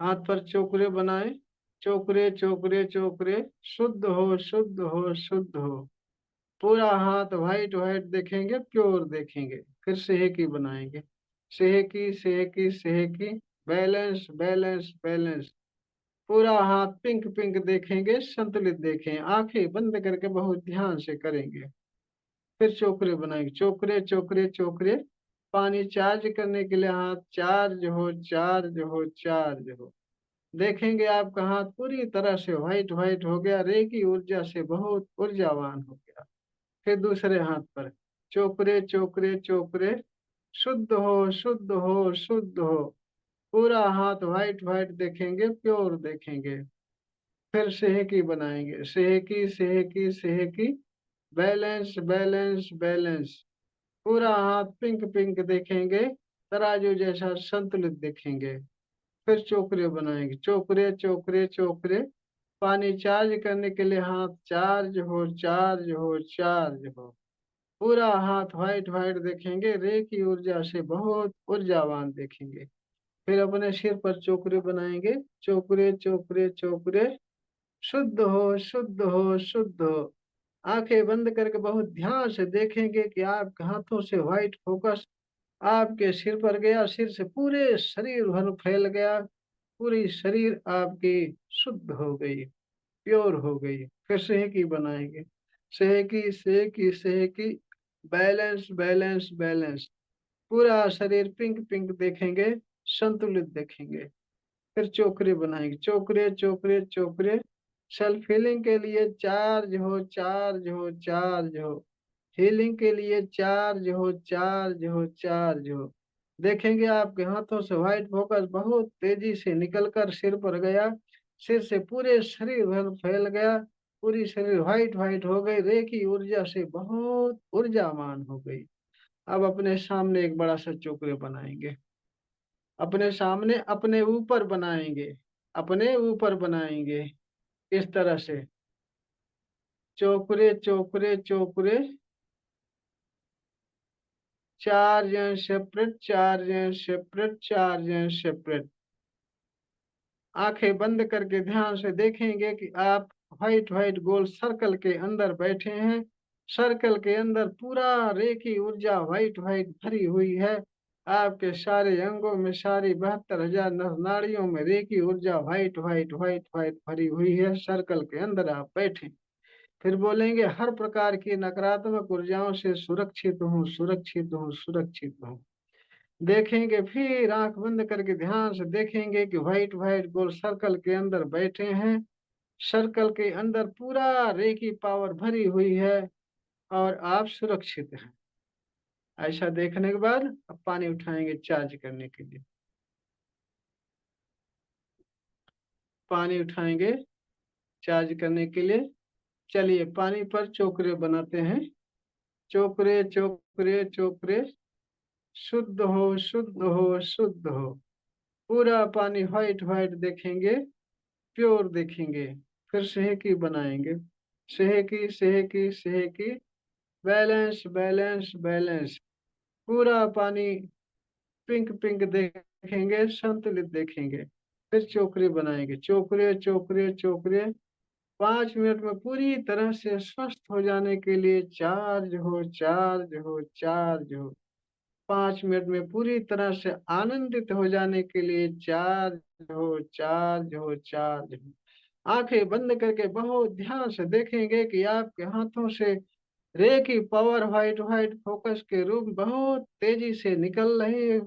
हाथ पर चोकरे बनाए, चोकरे चोकरे चोकरे, शुद्ध हो शुद्ध हो शुद्ध हो। पूरा हाथ वाइट वाइट देखेंगे, प्योर देखेंगे। फिर सेहकी बनाएंगे, सेहकी सेहकी सेहकी, बैलेंस बैलेंस बैलेंस। पूरा हाथ पिंक पिंक देखेंगे, संतुलित देखें, आंखें बंद करके बहुत ध्यान से करेंगे। फिर चोकरे बनाएंगे, चोकरे चोकरे चोकरे। पानी चार्ज करने के लिए हाथ चार्ज हो चार्ज हो चार्ज हो। देखेंगे आपका हाथ पूरी तरह से व्हाइट व्हाइट हो गया, रे की ऊर्जा से बहुत ऊर्जावान हो गया। फिर दूसरे हाथ पर चोकरे चोकरे चोकरे, शुद्ध हो शुद्ध हो शुद्ध हो। पूरा हाथ व्हाइट व्हाइट देखेंगे, प्योर देखेंगे। फिर सेहकी बनाएंगे, सेहकी सेहकी सेहकी, बैलेंस बैलेंस बैलेंस। पूरा हाथ पिंक पिंक देखेंगे, तराजू जैसा संतुलित देखेंगे। फिर चोकरे बनाएंगे, चोकरे चोकरे चोकरे। पानी चार्ज करने के लिए हाथ चार्ज हो चार्ज हो चार्ज हो। पूरा हाथ व्हाइट व्हाइट देखेंगे, रे की ऊर्जा से बहुत ऊर्जावान देखेंगे। फिर अपने सिर पर चोकरे बनाएंगे, चोकरे चोकरे चोकरे, शुद्ध हो शुद्ध हो शुद्ध हो। आंखें बंद करके बहुत ध्यान से देखेंगे कि आपके हाथों से व्हाइट फोकस आपके सिर पर गया, सिर से पूरे शरीर भर फैल गया। पूरी शरीर आपकी शुद्ध हो गई, प्योर हो गई। फिर सेहकी बनाएंगे, सेहकी सेहकी सेहकी, बैलेंस बैलेंस बैलेंस। पूरा शरीर पिंक पिंक देखेंगे, संतुलित देखेंगे। फिर चोकरे बनाएंगे, चोकरे चोकरे चोकरे। सेल्फ हीलिंग के लिए चार्ज हो चार्ज हो चार्ज हो। हीलिंग के लिए चार्ज हो चार्ज हो चार्ज हो। देखेंगे आपके हाथों से व्हाइट फोकस बहुत तेजी से निकलकर सिर पर गया, सिर से पूरे शरीर भर फैल गया। पूरी शरीर व्हाइट व्हाइट हो गई, रे की ऊर्जा से बहुत ऊर्जावान हो गई। अब अपने सामने एक बड़ा सा चोकरे बनाएंगे, अपने सामने अपने ऊपर बनाएंगे, अपने ऊपर बनाएंगे। इस तरह से चोकरे चोकरे चोकरे, charge and separate charge and separate charge and separate. आंखें बंद करके ध्यान से देखेंगे कि आप व्हाइट व्हाइट गोल सर्कल के अंदर बैठे हैं। सर्कल के अंदर पूरा रेखी ऊर्जा व्हाइट व्हाइट भरी हुई है। आपके सारे अंगों में, सारी 72,000 नस नाड़ियों में रेखी ऊर्जा व्हाइट व्हाइट व्हाइट व्हाइट भरी हुई है। सर्कल के अंदर आप बैठे। फिर बोलेंगे, हर प्रकार की नकारात्मक ऊर्जाओं से सुरक्षित हूँ सुरक्षित हूँ सुरक्षित हूँ। देखेंगे, फिर आंख बंद करके ध्यान से देखेंगे कि व्हाइट व्हाइट गोल सर्कल के अंदर बैठे हैं। सर्कल के अंदर पूरा रे की पावर भरी हुई है और आप सुरक्षित हैं। ऐसा देखने के बाद अब पानी उठाएंगे चार्ज करने के लिए। पानी उठाएंगे चार्ज करने के लिए। चलिए पानी पर चोकरे बनाते हैं, चोकरे चोकरे चोकरे, शुद्ध हो शुद्ध हो शुद्ध हो। पूरा पानी व्हाइट व्हाइट देखेंगे, प्योर देखेंगे। फिर सेहकी बनाएंगे, सेहकी सेहकी सेहकी, बैलेंस बैलेंस बैलेंस। पूरा पानी पिंक पिंक देखेंगे, संतुलित देखेंगे। फिर चोकरे बनाएंगे, चोकरे चोकरे चोकरे। 5 मिनट में पूरी तरह से स्वस्थ हो जाने के लिए चार्ज हो चार्ज हो चार्ज हो। 5 मिनट में पूरी तरह से आनंदित हो जाने के लिए चार्ज हो चार्ज हो चार्ज हो। आंखें बंद करके बहुत ध्यान से देखेंगे कि आपके हाथों से रे की पावर व्हाइट व्हाइट फोकस के रूप बहुत तेजी से निकल रही है,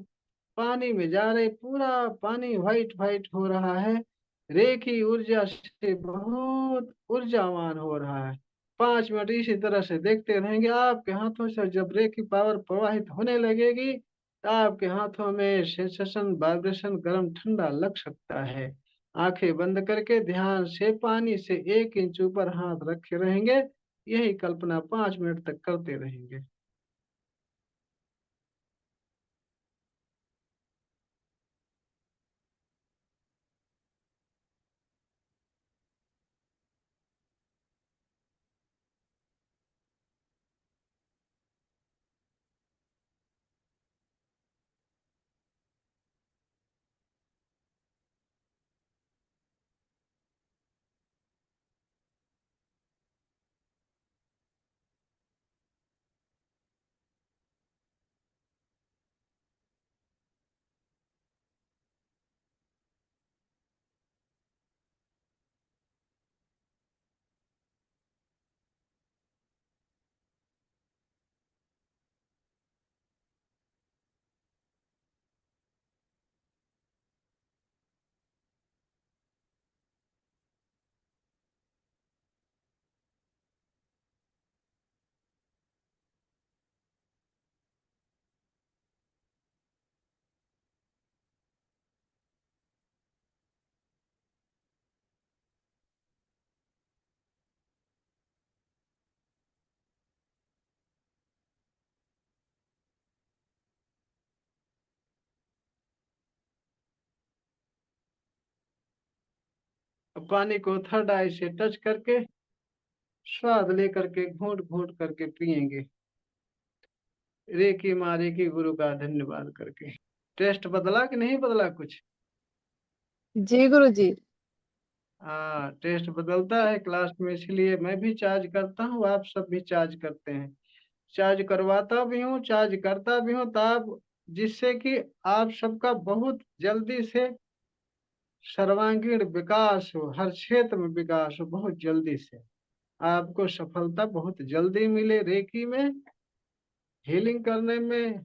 पानी में जा रहे, पूरा पानी व्हाइट व्हाइट हो रहा है। रे की ऊर्जा से बहुत ऊर्जावान हो रहा है। 5 मिनट इसी तरह से देखते रहेंगे। आपके हाथों से जब रे की पावर प्रवाहित होने लगेगी तो आपके हाथों में सेंसेशन, वाइब्रेशन, गर्म ठंडा लग सकता है। आंखें बंद करके ध्यान से पानी से 1 इंच ऊपर हाथ रखे रहेंगे। यही कल्पना 5 मिनट तक करते रहेंगे। पानी को थर्ड आई से टच करके स्वाद लेकर के घूंट घूंट करके पिएंगे, रे की मारे की गुरु का धन्यवाद करके। टेस्ट बदला कि नहीं बदला कुछ? जी गुरु जी। हाँ, टेस्ट बदलता है क्लास में, इसलिए मैं भी चार्ज करता हूँ, आप सब भी चार्ज करते हैं। चार्ज करवाता भी हूँ, चार्ज करता भी हूँ, तब जिससे कि आप सबका बहुत जल्दी से सर्वांगीण विकास हो, हर क्षेत्र में विकास हो बहुत जल्दी से, आपको सफलता बहुत जल्दी मिले रेकी में, हीलिंग करने में।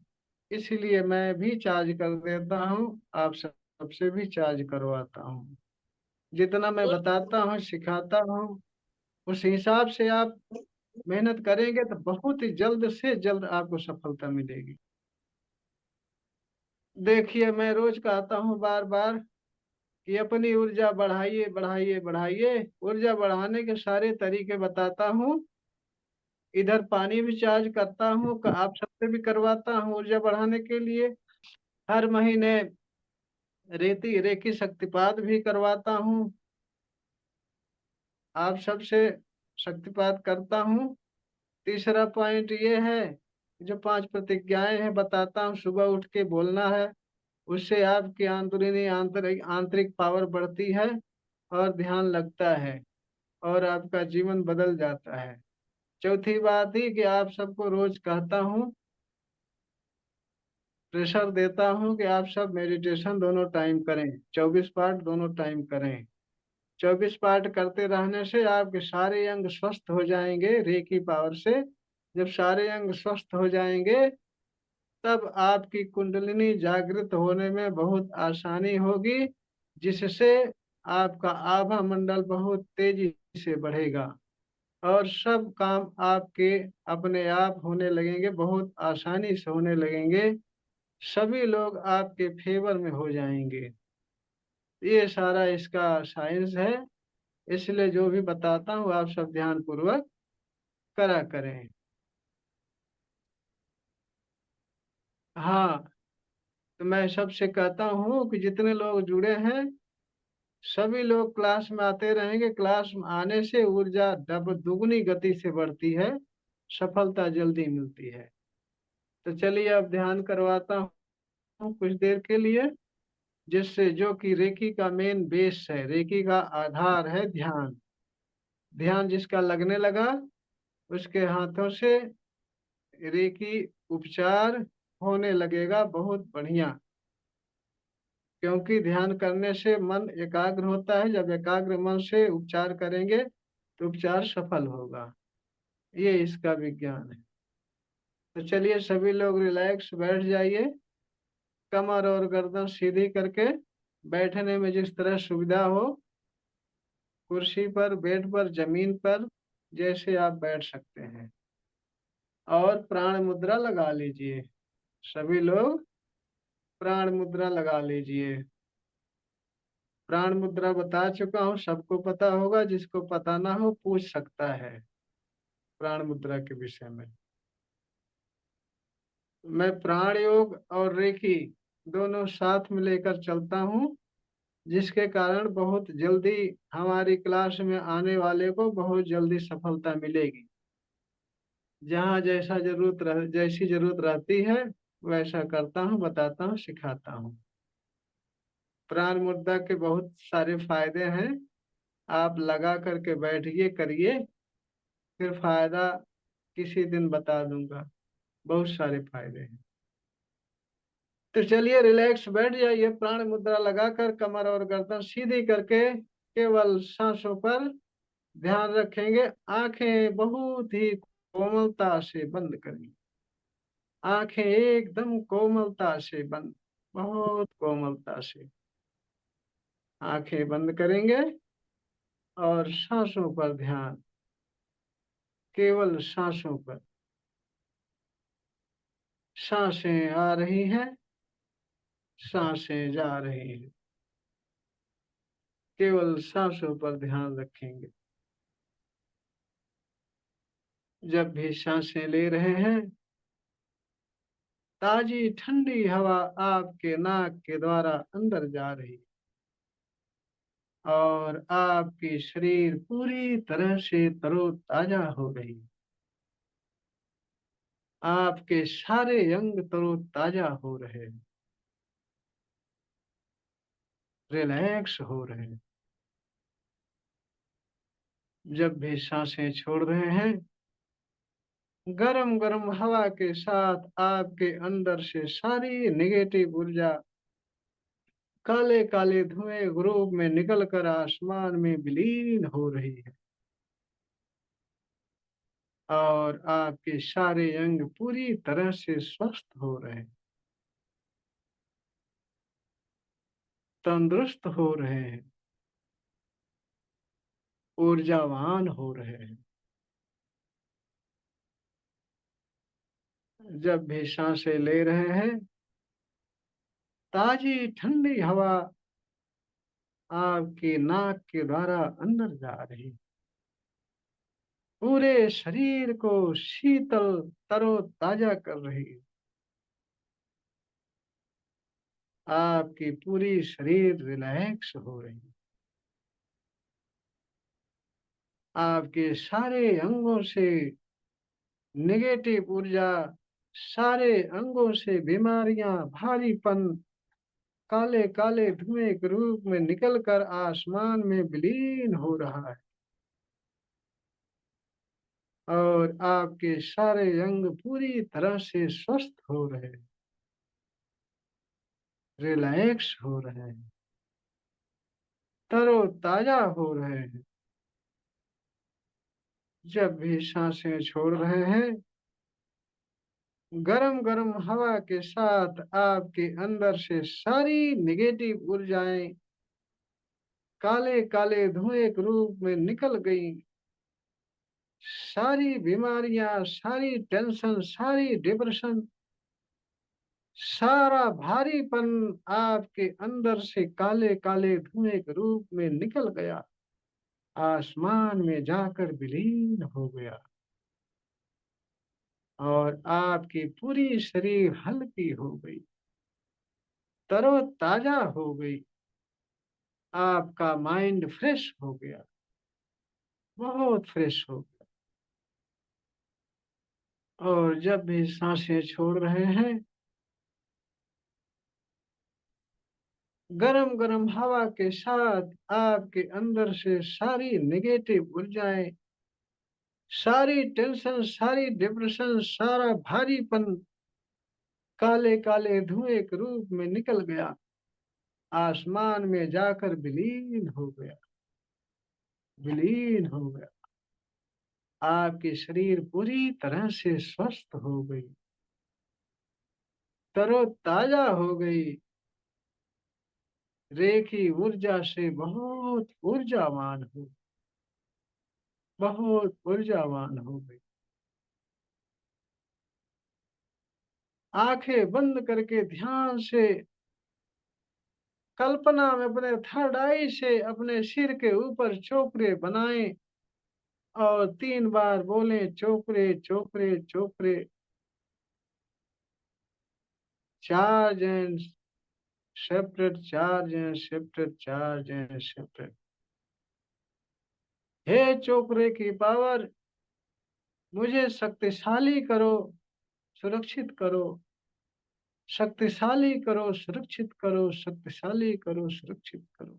इसलिए मैं भी चार्ज कर देता हूँ, आप सबसे भी चार्ज करवाता हूँ। जितना मैं बताता हूँ सिखाता हूँ, उस हिसाब से आप मेहनत करेंगे तो बहुत ही जल्द से जल्द आपको सफलता मिलेगी। देखिए, मैं रोज कहता हूँ बार बार कि अपनी ऊर्जा बढ़ाइए बढ़ाइए बढ़ाइए, ऊर्जा बढ़ाने के सारे तरीके बताता हूँ। इधर पानी भी चार्ज करता हूँ, आप सबसे भी करवाता हूँ ऊर्जा बढ़ाने के लिए। हर महीने रेकी शक्तिपात भी करवाता हूँ, आप सबसे शक्तिपात करता हूँ। तीसरा पॉइंट ये है, जो 5 प्रतिज्ञाएं हैं बताता हूँ, सुबह उठ के बोलना है, उससे आपकी अंदरूनी आंतरिक आंतरिक पावर बढ़ती है और ध्यान लगता है और आपका जीवन बदल जाता है। चौथी बात ही कि आप सबको रोज कहता हूँ, प्रेशर देता हूँ कि आप सब मेडिटेशन दोनों टाइम करें, 24 पार्ट दोनों टाइम करें। 24 पार्ट करते रहने से आपके सारे अंग स्वस्थ हो जाएंगे रेकी पावर से। जब सारे अंग स्वस्थ हो जाएंगे, तब आपकी कुंडलिनी जागृत होने में बहुत आसानी होगी, जिससे आपका आभा मंडल बहुत तेजी से बढ़ेगा और सब काम आपके अपने आप होने लगेंगे, बहुत आसानी से होने लगेंगे, सभी लोग आपके फेवर में हो जाएंगे। ये सारा इसका साइंस है, इसलिए जो भी बताता हूँ आप सब ध्यान पूर्वक करा करें। हाँ, तो मैं सबसे कहता हूँ कि जितने लोग जुड़े हैं सभी लोग क्लास में आते रहेंगे, क्लास में आने से ऊर्जा डब दुगनी गति से बढ़ती है, सफलता जल्दी मिलती है। तो चलिए अब ध्यान करवाता हूँ कुछ देर के लिए, जिससे जो कि रेकी का मेन बेस है, रेकी का आधार है ध्यान। ध्यान जिसका लगने लगा उसके हाथों से रेकी उपचार होने लगेगा बहुत बढ़िया, क्योंकि ध्यान करने से मन एकाग्र होता है, जब एकाग्र मन से उपचार करेंगे तो उपचार सफल होगा। ये इसका विज्ञान है। तो चलिए सभी लोग रिलैक्स बैठ जाइए, कमर और गर्दन सीधी करके, बैठने में जिस तरह सुविधा हो, कुर्सी पर, बेड पर, जमीन पर, जैसे आप बैठ सकते हैं। और प्राण मुद्रा लगा लीजिए, सभी लोग प्राण मुद्रा लगा लीजिए। प्राण मुद्रा बता चुका हूँ, सबको पता होगा, जिसको पता ना हो पूछ सकता है प्राण मुद्रा के विषय में। मैं प्राण योग और रेकी दोनों साथ में लेकर चलता हूँ, जिसके कारण बहुत जल्दी हमारी क्लास में आने वाले को बहुत जल्दी सफलता मिलेगी। जहाँ जैसी जरूरत रहती है वैसा करता हूँ, बताता हूँ, सिखाता हूँ। प्राण मुद्रा के बहुत सारे फायदे हैं, आप लगा करके बैठिए करिए, फिर फायदा किसी दिन बता दूंगा, बहुत सारे फायदे हैं। तो चलिए रिलैक्स बैठ जाइए, प्राण मुद्रा लगाकर कमर और गर्दन सीधी करके केवल सांसों पर ध्यान रखेंगे। आंखें बहुत ही कोमलता से बंद करेंगे, आंखें एकदम कोमलता से बंद, बहुत कोमलता से आंखें बंद करेंगे और सांसों पर ध्यान, केवल सांसों पर। सांसें आ रही हैं, सांसें जा रही हैं, केवल सांसों पर ध्यान रखेंगे। जब भी सांसें ले रहे हैं, ताजी ठंडी हवा आपके नाक के द्वारा अंदर जा रही है, और आपकी शरीर पूरी तरह से तरोताजा हो रही है। आपके सारे अंग तरोताजा हो रहे हैं, रिलैक्स हो रहे हैं। जब भी सांसें छोड़ रहे हैं, गरम गरम हवा के साथ आपके अंदर से सारी नेगेटिव ऊर्जा काले काले धुएं ग्रुप में निकलकर आसमान में विलीन हो रही है। और आपके सारे अंग पूरी तरह से स्वस्थ हो रहे हैं, तंदुरुस्त हो रहे हैं, ऊर्जावान हो रहे हैं। जब भी सांसें ले रहे हैं, ताजी ठंडी हवा आपके नाक के द्वारा अंदर जा रही है, पूरे शरीर को शीतल तरोताजा कर रही है। आपकी पूरी शरीर रिलैक्स हो रही है। आपके सारे अंगों से नेगेटिव ऊर्जा, सारे अंगों से बीमारियां, भारीपन, काले काले धुएं के रूप में निकलकर आसमान में विलीन हो रहा है। और आपके सारे अंग पूरी तरह से स्वस्थ हो रहे हैं, रिलैक्स हो रहे हैं, तरोताजा हो रहे हैं। जब भी सांसें छोड़ रहे हैं, गरम गरम हवा के साथ आपके अंदर से सारी नेगेटिव ऊर्जाएं काले काले धुएं के रूप में निकल गई। सारी बीमारियां, सारी टेंशन, सारी डिप्रेशन, सारा भारीपन आपके अंदर से काले काले धुएं के रूप में निकल गया, आसमान में जाकर विलीन हो गया। और आपकी पूरी शरीर हल्की हो गई, तरोताजा हो गई। आपका माइंड फ्रेश हो गया, बहुत फ्रेश हो गया। और जब भी सांसें छोड़ रहे हैं, गरम गरम हवा के साथ आपके अंदर से सारी नेगेटिव ऊर्जाएं, सारी टेंशन, सारी डिप्रेशन, सारा भारीपन काले काले धुएं के रूप में निकल गया, आसमान में जाकर विलीन हो गया, विलीन हो गया। आपकी शरीर पूरी तरह से स्वस्थ हो गई, तरोताजा हो गई, रेखी ऊर्जा से बहुत ऊर्जावान हो, बहुत ऊर्जावान हो गई। आंखें बंद करके ध्यान से कल्पना में अपने थर्ड आई से अपने सिर के ऊपर चोकरे बनाएं और 3 बार बोले चोकरे चोकरे चोकरे। Charge and separate, charge and separate, charge and separate. हे चोकरे की पावर, मुझे शक्तिशाली करो, सुरक्षित करो, शक्तिशाली करो, सुरक्षित करो, शक्तिशाली करो, सुरक्षित करो।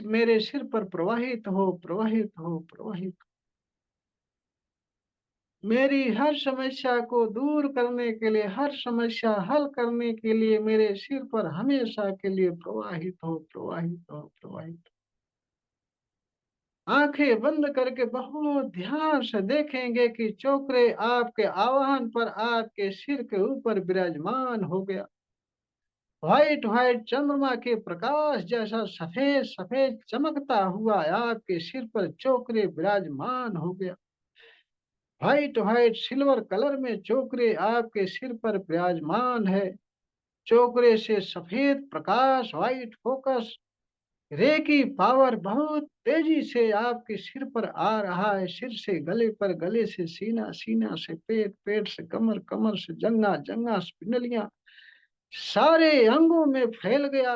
मेरे सिर पर प्रवाहित हो, प्रवाहित हो, प्रवाहित। मेरी हर समस्या को दूर करने के लिए, हर समस्या हल करने के लिए मेरे सिर पर हमेशा के लिए प्रवाहित हो, प्रवाहित हो, प्रवाहित हो। आंखें बंद करके बहुत ध्यान से देखेंगे कि चोकरे आपके आवाहन पर आपके सिर के ऊपर विराजमान हो गया। व्हाइट व्हाइट चंद्रमा के प्रकाश जैसा सफेद सफेद चमकता हुआ आपके सिर पर चोकरे विराजमान हो गया। व्हाइट व्हाइट सिल्वर कलर में चोकरे आपके सिर पर विराजमान है। चोकरे से सफेद प्रकाश, व्हाइट फोकस, रे की पावर बहुत तेजी से आपके सिर पर आ रहा है। सिर से गले पर, गले से सीना, सीना से पेट, पेट से कमर, कमर से जंगा, जंगा से पिंडलियां, सारे अंगों में फैल गया।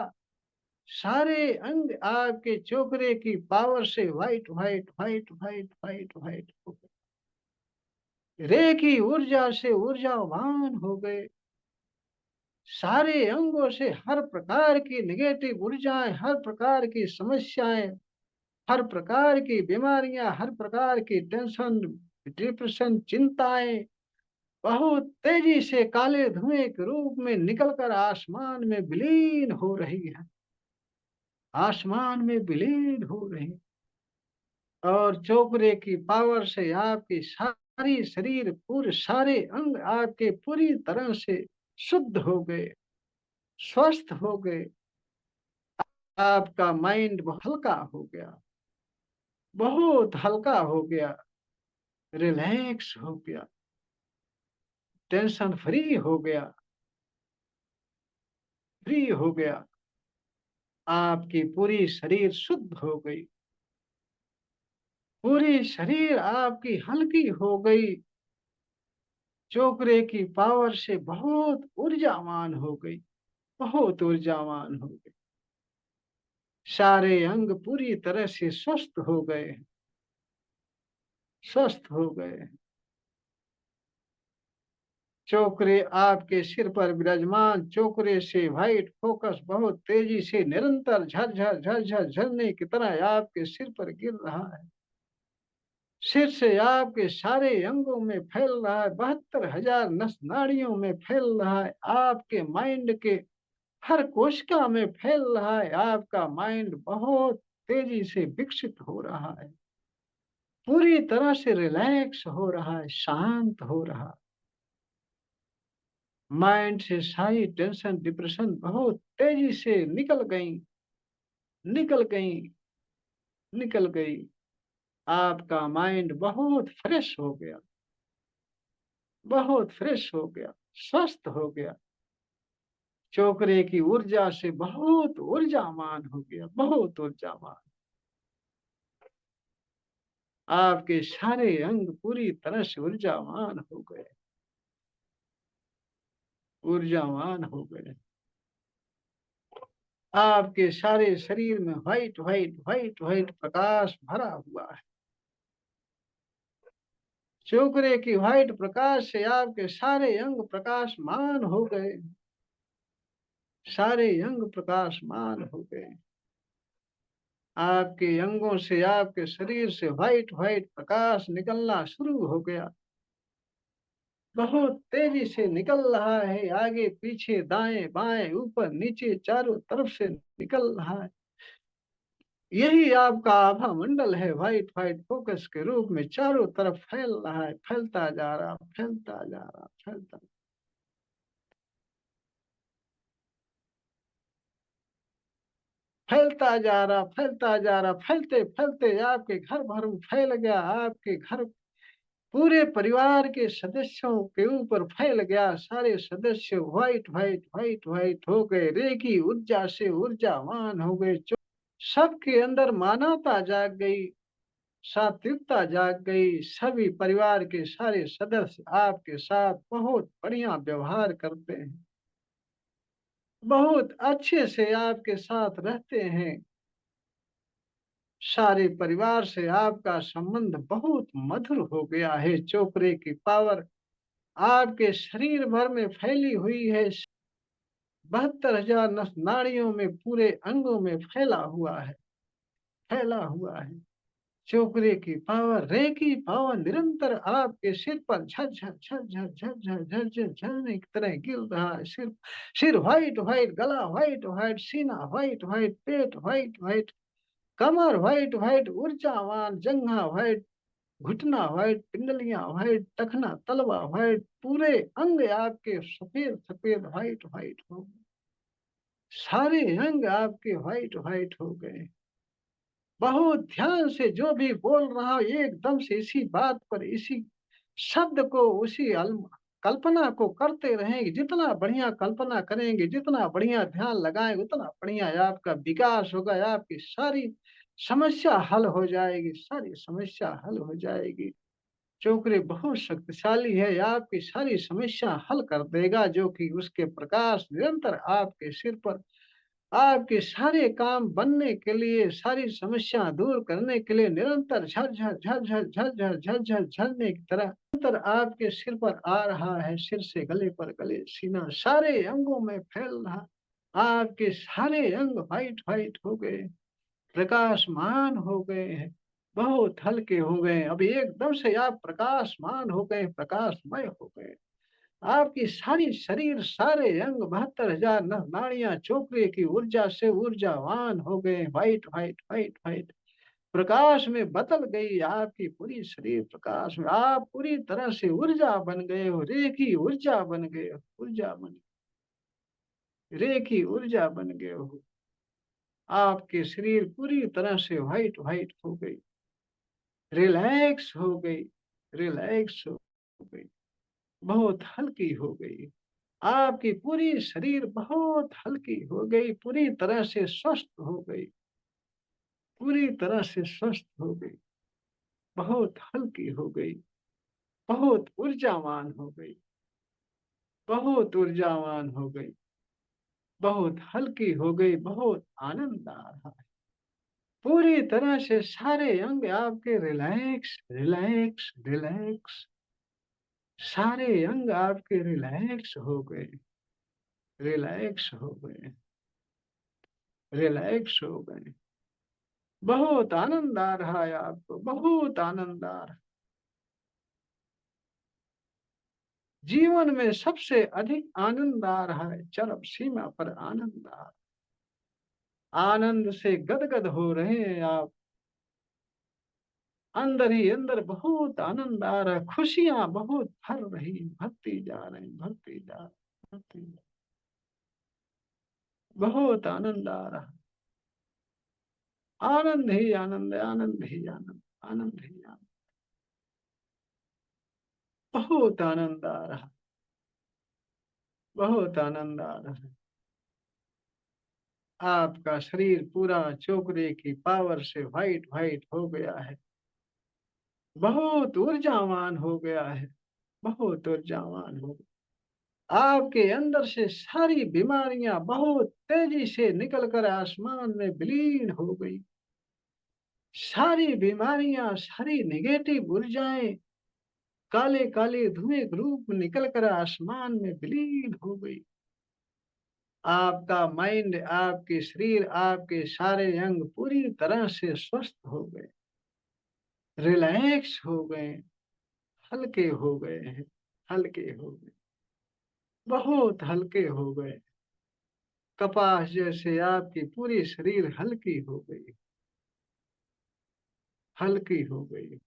सारे अंग आपके चोकरे की पावर से white white white white white white हो गए। रे की ऊर्जा से ऊर्जावान हो गए। सारे अंगों से हर प्रकार की नेगेटिव ऊर्जाएं, हर प्रकार की समस्याएं, हर प्रकार की बीमारियां, हर प्रकार की टेंशन, डिप्रेशन, चिंताएं बहुत तेजी से काले धुएं के रूप में निकलकर आसमान में विलीन हो रही है। आसमान में विलीन हो रही। और चोपड़े की पावर से आपकी सारी शरीर, पूरे सारे अंग आपके पूरी तरह से शुद्ध हो गए, स्वस्थ हो गए। आपका माइंड हल्का हो गया, बहुत हल्का हो गया, रिलैक्स हो गया, टेंशन फ्री हो गया, फ्री हो गया। आपकी पूरी शरीर शुद्ध हो गई, पूरी शरीर आपकी हल्की हो गई। चोकरे की पावर से बहुत ऊर्जावान हो गई, बहुत ऊर्जावान हो गई। सारे अंग पूरी तरह से स्वस्थ हो गए, स्वस्थ हो गए। चोकरे आपके सिर पर विराजमान, चोकरे से व्हाइट फोकस बहुत तेजी से निरंतर झरझर झरझर झरने की तरह आपके सिर पर गिर रहा है। सिर से आपके सारे अंगों में फैल रहा है, 72,000 नस नाड़ियों में फैल रहा है, आपके माइंड के हर कोशिका में फैल रहा है। आपका माइंड बहुत तेजी से विकसित हो रहा है, पूरी तरह से रिलैक्स हो रहा है, शांत हो रहा है। माइंड से सारी टेंशन, डिप्रेशन बहुत तेजी से निकल गई, निकल गई, निकल गई। आपका माइंड बहुत फ्रेश हो गया, बहुत फ्रेश हो गया, स्वस्थ हो गया। चोकरे की ऊर्जा से बहुत ऊर्जावान हो गया, बहुत ऊर्जावान। आपके सारे अंग पूरी तरह से ऊर्जावान हो गए, ऊर्जावान हो गए। आपके सारे शरीर में व्हाइट व्हाइट व्हाइट व्हाइट प्रकाश भरा हुआ है। चोकरे की व्हाइट प्रकाश से आपके सारे अंग प्रकाशमान हो गए, सारे अंग प्रकाशमान हो गए। आपके अंगों से, आपके शरीर से व्हाइट व्हाइट प्रकाश निकलना शुरू हो गया, बहुत तेजी से निकल रहा है। आगे पीछे दाएं बाएं ऊपर नीचे चारों तरफ से निकल रहा है। यही आपका आभा मंडल है, व्हाइट व्हाइट फोकस के रूप में चारों तरफ फैल रहा है, फैलता जा रहा, फैलता जा रहा, फैलता, फैलता जा रहा, फैलता जा रहा। फैलते फैलते आपके घर भर में फैल गया। आपके घर पूरे परिवार के सदस्यों के ऊपर फैल गया। सारे सदस्य व्हाइट व्हाइट व्हाइट व्हाइट हो गए, रेगी ऊर्जा से ऊर्जावान हो गए। सबके अंदर मानवता जाग गई, सात्विकता जाग गई। सभी परिवार के सारे सदस्य आपके साथ बहुत बढ़िया व्यवहार करते हैं, बहुत अच्छे से आपके साथ रहते हैं। सारे परिवार से आपका संबंध बहुत मधुर हो गया है। चोपड़े की पावर आपके शरीर भर में फैली हुई है, 72,000 नस नाड़ियों में, पूरे अंगों में फैला हुआ है, फैला हुआ है। चोकरे की पावर, रे की पावर निरंतर आपके सिर पर झरझर झरझर झरझर झरझर झरने की तरह गिर रहा है। सिर सिर व्हाइट व्हाइट, गला व्हाइट व्हाइट, सीना व्हाइट व्हाइट, पेट व्हाइट व्हाइट, कमर व्हाइट व्हाइट, ऊर्जावान जंघा व्हाइट, घुटना व्हाइट, पिंडलियां व्हाइट, टखना तलवा व्हाइट, पूरे अंग आपके सफेद सफेद व्हाइट व्हाइट हो गए। सारे अंग आपके व्हाइट व्हाइट हो गए। बहुत ध्यान से जो भी बोल रहा हूं, एकदम से इसी बात पर, इसी शब्द को, उसी कल्पना को करते रहेंगे। जितना बढ़िया कल्पना करेंगे, जितना बढ़िया ध्यान लगाएंगे, उतना बढ़िया आपका विकास होगा। आपकी सारी समस्या हल हो जाएगी, सारी समस्या हल हो जाएगी। चोकरे बहुत शक्तिशाली है, आपकी सारी समस्या हल कर देगा, जो कि उसके प्रकाश निरंतर आपके सिर पर आपके सारे काम बनने के लिए, सारी समस्या दूर करने के लिए निरंतर झरझर झरझर झरझर झरझर झरने की तरह निरंतर आपके सिर पर आ रहा है, सिर से गले पर, गले सीना सारे अंगों में फैल रहा। आपके सारे अंग व्हाइट व्हाइट हो गए, प्रकाशमान हो गए हैं, बहुत हल्के हो गए। अभी एकदम से आप प्रकाशमान हो गए, प्रकाशमय हो गए। आपकी सारी शरीर, सारे अंग 72,000 नाड़ियां चोकरे की ऊर्जा से ऊर्जावान हो गए। व्हाइट व्हाइट व्हाइट व्हाइट प्रकाश में बदल गई आपकी पूरी शरीर। प्रकाश में आप पूरी तरह से ऊर्जा बन गए हो, रेखी ऊर्जा बन गए हो, ऊर्जा बन, रेखी ऊर्जा बन गए हो। आपके शरीर पूरी तरह से व्हाइट व्हाइट हो गई, रिलैक्स हो गई, रिलैक्स हो गई, बहुत हल्की हो गई। आपकी पूरी शरीर बहुत हल्की हो गई, पूरी तरह से स्वस्थ हो गई, पूरी तरह से स्वस्थ हो गई, बहुत हल्की हो गई, बहुत ऊर्जावान हो गई, बहुत ऊर्जावान हो गई, बहुत हल्की हो गई, बहुत आनंद आ रहा है। पूरी तरह से सारे अंग आपके रिलैक्स रिलैक्स रिलैक्स, सारे अंग आपके रिलैक्स हो गए, रिलैक्स हो गए, रिलैक्स हो गए। बहुत आनंद आ रहा है आपको, बहुत आनंद आ रहा है। जीवन में सबसे अधिक आनंद आ रहा है, चरम सीमा पर आनंद आ रहा है। आनंद से गदगद हो रहे हैं आप, अंदर ही अंदर बहुत आनंद आ रहा है, खुशियां बहुत भर रही, भरती जा रही, भरती जा रही, भरती जा रही। बहुत आनंद आ रहा है, आनंद ही आनंद है, आनंद ही आनंद, आनंद ही आनंद, बहुत आनंद आ रहा है, बहुत आनंद आ रहा है। आपका शरीर पूरा चोकरे की पावर से व्हाइट व्हाइट हो गया है, बहुत ऊर्जावान हो गया है, बहुत ऊर्जावान हो गया। आपके अंदर से सारी बीमारियां बहुत तेजी से निकलकर आसमान में विलीन हो गई। सारी बीमारियां, सारी नेगेटिव ऊर्जाएं काले काले धुएं के रूप में निकलकर आसमान में विलीन हो गई। आपका माइंड, आपके शरीर, आपके सारे अंग पूरी तरह से स्वस्थ हो गए, रिलैक्स हो गए, हल्के हो गए हैं, हल्के हो गए, बहुत हल्के हो गए। कपास जैसे आपकी पूरी शरीर हल्की हो गई, हल्की हो गई।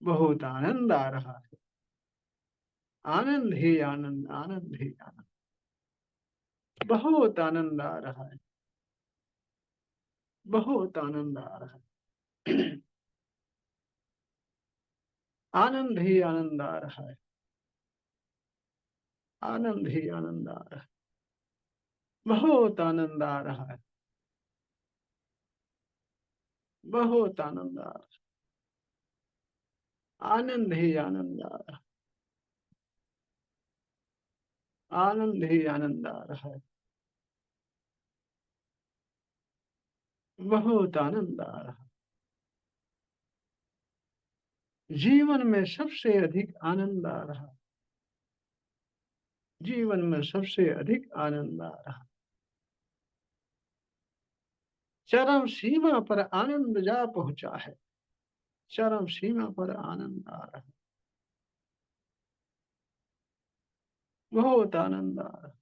बहुत आनंद आ रहा है, आनंद ही आनंद, आनंद ही आनंद, बहुत आनंद आ रहा है, बहुत आनंद आ रहा है। आनंद ही आनंद आ रहा है, आनंद ही आनंद आ रहा है, बहुत आनंद आ रहा है, बहुत आनंद आ रहा है, आनंद ही आनंद आ रहा है, आनंद ही आनंद आ रहा है, बहुत आनंद आ रहा है। जीवन में सबसे अधिक आनंद आ रहा है, जीवन में सबसे अधिक आनंद आ रहा है। चरम सीमा पर आनंद जा पहुंचा है, चरम सीमा पर आनंद आ रहा है, बहुत आनंद आ रहा है,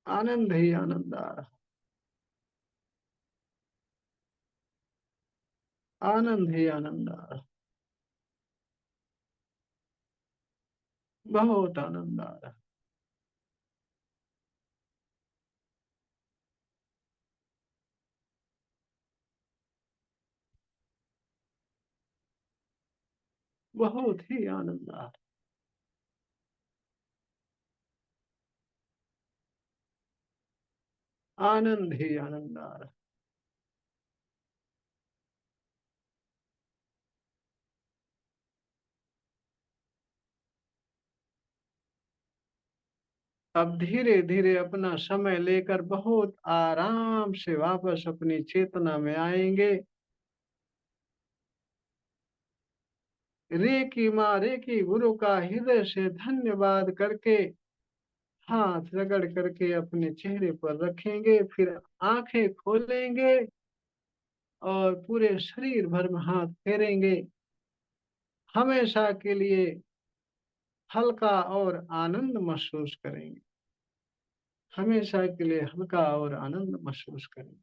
आनंद ही आनंद आ रहा है, आनंद ही आनंद आ रहा है, बहुत आनंद आ रहा है। बहुत ही आनंद आ रहा है, आनंद ही आनंद आ रहा है। अब धीरे धीरे अपना समय लेकर बहुत आराम से वापस अपनी चेतना में आएंगे। रेकी माँ रेकी गुरु का हृदय से धन्यवाद करके हाथ रगड़ करके अपने चेहरे पर रखेंगे, फिर आंखें खोलेंगे और पूरे शरीर भर में हाथ फेरेंगे। हमेशा के लिए हल्का और आनंद महसूस करेंगे। हमेशा के लिए हल्का और आनंद महसूस करेंगे।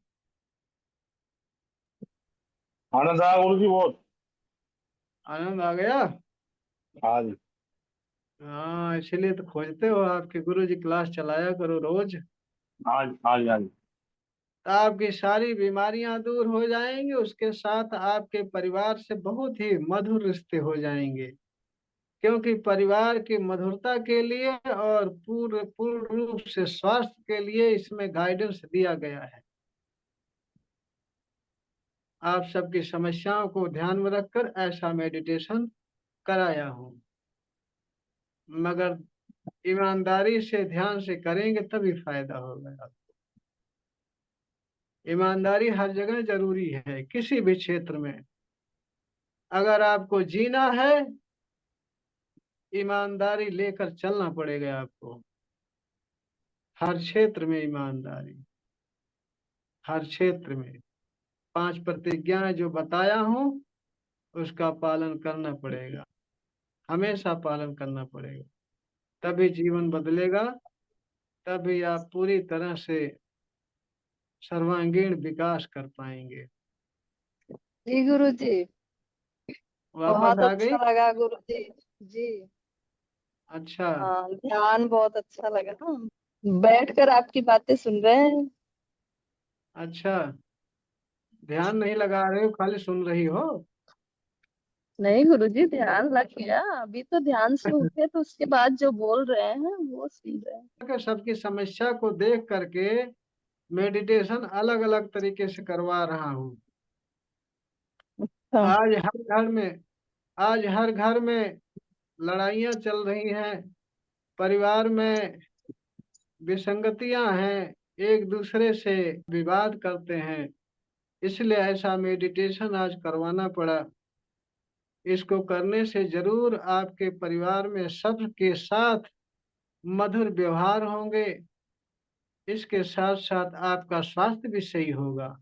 आनंद आया गुरु जी बहुत। आनंद आ गया। हाँ जी। हाँ, इसीलिए तो खोजते हो, आपके गुरु जी क्लास चलाया करो रोज। हाँ जी, हाँ जी, हाँ जी। तो आपकी सारी बीमारियां दूर हो जाएंगी, उसके साथ आपके परिवार से बहुत ही मधुर रिश्ते हो जाएंगे। क्योंकि परिवार की मधुरता के लिए और पूर्ण पूर्ण रूप से स्वास्थ्य के लिए इसमें गाइडेंस दिया गया है। आप सबकी समस्याओं को ध्यान में रखकर ऐसा मेडिटेशन कराया हूँ, मगर ईमानदारी से ध्यान से करेंगे तभी फायदा होगा। ईमानदारी हर जगह जरूरी है, किसी भी क्षेत्र में। अगर आपको जीना है, ईमानदारी लेकर चलना पड़ेगा आपको। हर क्षेत्र में ईमानदारी, हर क्षेत्र में। 5 प्रतिज्ञाएं जो बताया हूँ उसका पालन करना पड़ेगा, हमेशा पालन करना पड़ेगा। तभी जीवन बदलेगा, तभी आप पूरी तरह से सर्वांगीण विकास कर पाएंगे। जी गुरु जी, वापस बहुत आ गई। अच्छा लगा गुरु जी। जी। अच्छा। हाँ, ध्यान बहुत अच्छा लगा। बैठकर आपकी बातें सुन रहे हैं। अच्छा, ध्यान नहीं लगा रहे हो, खाली सुन रही हो। नहीं गुरु जी, ध्यान लग गया। अभी तो ध्यान से उठे तो उसके बाद जो बोल रहे हैं वो सुन रहे हैं। कि सबकी समस्या को देख करके मेडिटेशन अलग अलग तरीके से करवा रहा हूँ। हाँ। आज हर घर में आज हर घर में लड़ाइयाँ चल रही हैं, परिवार में विसंगतियां हैं, एक दूसरे से विवाद करते हैं। इसलिए ऐसा मेडिटेशन आज करवाना पड़ा। इसको करने से जरूर आपके परिवार में सबके साथ मधुर व्यवहार होंगे। इसके साथ साथ आपका स्वास्थ्य भी सही होगा।